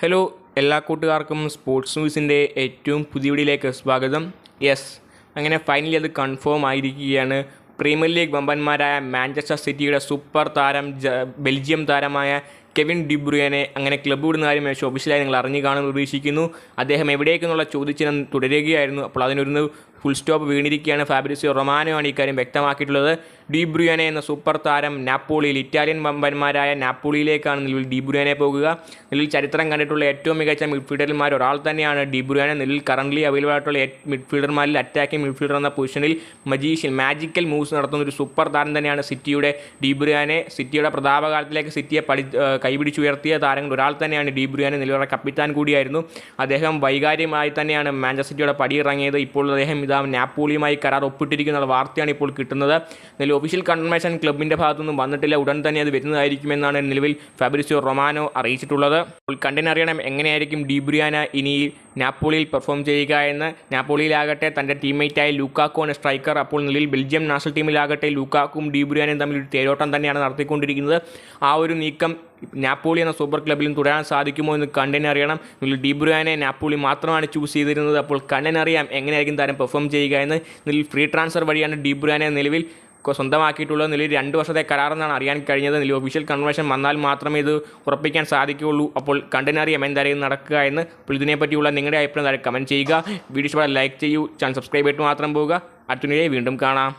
Hello എല്ലാ കൂട്ടുകാർക്കും sports ന്യൂസിൻ്റെ ഏറ്റവും പുതിയ വീഡിയോയിലേക്ക് സ്വാഗതം. അങ്ങനെ ഫൈനലി അത് കൺഫേം ആയിരിക്കുകയാണ്. പ്രീമിയർ ലീഗ് വമ്പന്മാരായ മാഞ്ചസ്റ്റർ സിറ്റിയുടെ സൂപ്പർ താരം ബെൽജിയം താരമായ കെവിൻ ഡി ബ്രൂയനെ അങ്ങനെ ക്ലബ്ബ് വിടുന്ന കാര്യം ഒഫീഷ്യലായി നിങ്ങൾ അറിഞ്ഞു കാണുമെന്ന് പ്രതീക്ഷിക്കുന്നു. അദ്ദേഹം എവിടേക്കെന്നുള്ള ചോദ്യചിഹ്നം തുടരുകയായിരുന്നു. അപ്പോൾ അതിനൊരു ഫുൾ സ്റ്റോപ്പ് വീണിരിക്കുകയാണ്. ഫാബ്രിസിയോ റൊമാനോ ആണ് ഇക്കാര്യം വ്യക്തമാക്കിയിട്ടുള്ളത്. ഡി ബ്രൂയനെ എന്ന സൂപ്പർ താരം നാപ്പോളിയിൽ ഇറ്റാലിയൻ വമ്പന്മാരായ നാപ്പോളിയിലേക്കാണ് നിലവിൽ ഡി ബ്രൂയനെ പോകുക. നിലവിൽ ചരിത്രം കണ്ടിട്ടുള്ള ഏറ്റവും മികച്ച മിഡ്ഫീൽഡർമാർ ഒരാൾ തന്നെയാണ് ഡി ബ്രൂയനെ. നിലവിൽ കറൻ്റ്ലി അവൈലബിൾ ആയിട്ടുള്ള മിഡ്ഫീൽഡർമാരിൽ അറ്റാക്കിംഗ് മിഡ്ഫീൽഡർ എന്ന പൊസിഷനിൽ മാജിക്കൽ മൂവ്സ് നടത്തുന്ന ഒരു സൂപ്പർ താരം തന്നെയാണ് സിറ്റിയുടെ ഡി ബ്രൂയനെ. സിറ്റിയുടെ പ്രതാപകാലത്തിലേക്ക് സിറ്റിയെ കൈപിടിച്ചുയർത്തിയ താരങ്ങൾ ഒരാൾ തന്നെയാണ് ഡി ബ്രൂയനെ. നിലവിലെ കപ്പിത്താൻ കൂടിയായിരുന്നു അദ്ദേഹം. വൈകാര്യമായി തന്നെയാണ് മാഞ്ചസ്റ്റർ സിറ്റിയുടെ പടിയിറങ്ങിയത്. ഇപ്പോൾ അദ്ദേഹം നാപ്പോളിയുമായി കരാർ ഒപ്പിട്ടിരിക്കുന്ന വാർത്തയാണ് ഇപ്പോൾ കിട്ടുന്നത്. നിലവിൽ ഒഫീഷ്യൽ കൺഫർമേഷൻ ക്ലബിൻ്റെ ഭാഗത്തുനിന്നും വന്നിട്ടില്ല. ഉടൻ തന്നെ അത് വരുന്നതായിരിക്കുമെന്നാണ് നിലവിൽ ഫാബ്രിസിയോ റൊമാനോ അറിയിച്ചിട്ടുള്ളത്. അപ്പോൾ കണ്ടിനറിയണം എങ്ങനെയായിരിക്കും ഡി ബ്രൂയന ഇനി നാപ്പോളിയിൽ പെർഫോം ചെയ്യുക എന്ന്. നാപ്പോളിയിലാകട്ടെ തൻ്റെ ടീംമേറ്റായ ലൂക്കാക്കോ ആണ് സ്ട്രൈക്കർ. അപ്പോൾ നിലവിൽ ബെൽജിയം നാഷണൽ ടീമിലാകട്ടെ ലൂക്കാക്കും ഡി ബ്രൂയനയും തമ്മിൽ ഒരു തേരോട്ടം തന്നെയാണ് നടത്തിക്കൊണ്ടിരിക്കുന്നത്. ആ ഒരു നീക്കം നാപ്പോളി എന്ന സൂപ്പർ ക്ലബ്ബിലും തുടരാൻ സാധിക്കുമോ എന്ന് കണ്ടിനറിയണം. ഡി ബ്രൂയനെ നാപ്പോളി മാത്രമാണ് ചൂസ് ചെയ്തിരുന്നത്. അപ്പോൾ കണ്ടിനറിയാം എങ്ങനെയായിരിക്കും താരം പെർഫോം ചെയ്യുക എന്ന്. നിലവിൽ ഫ്രീ ട്രാൻസ്ഫർ വഴിയാണ് ഡി ബ്രൂയനെ നിലവിൽ സ്വന്തമാക്കിയിട്ടുള്ളത്. നിലവിൽ 2 വർഷത്തെ കരാറെന്നാണ് അറിയാൻ കഴിഞ്ഞത്. നിലവിൽ ഒഫീഷ്യൽ കൺഫർമേഷൻ വന്നാൽ മാത്രമേ ഇത് ഉറപ്പിക്കാൻ സാധിക്കുകയുള്ളൂ. അപ്പോൾ കണ്ടിനറിയാം എന്തായാലും നടക്കുക എന്ന്. അപ്പോൾ ഇതിനെപ്പറ്റിയുള്ള നിങ്ങളുടെ അഭിപ്രായം കമൻറ്റ് ചെയ്യുക. വീഡിയോ ഇഷ്ടപ്പെട്ടാൽ ലൈക്ക് ചെയ്യൂ. ചാനൽ സബ്സ്ക്രൈബ് ചെയ്തിട്ട് മാത്രം പോവുക. അടുത്ത വീഡിയോയിൽ വീണ്ടും കാണാം.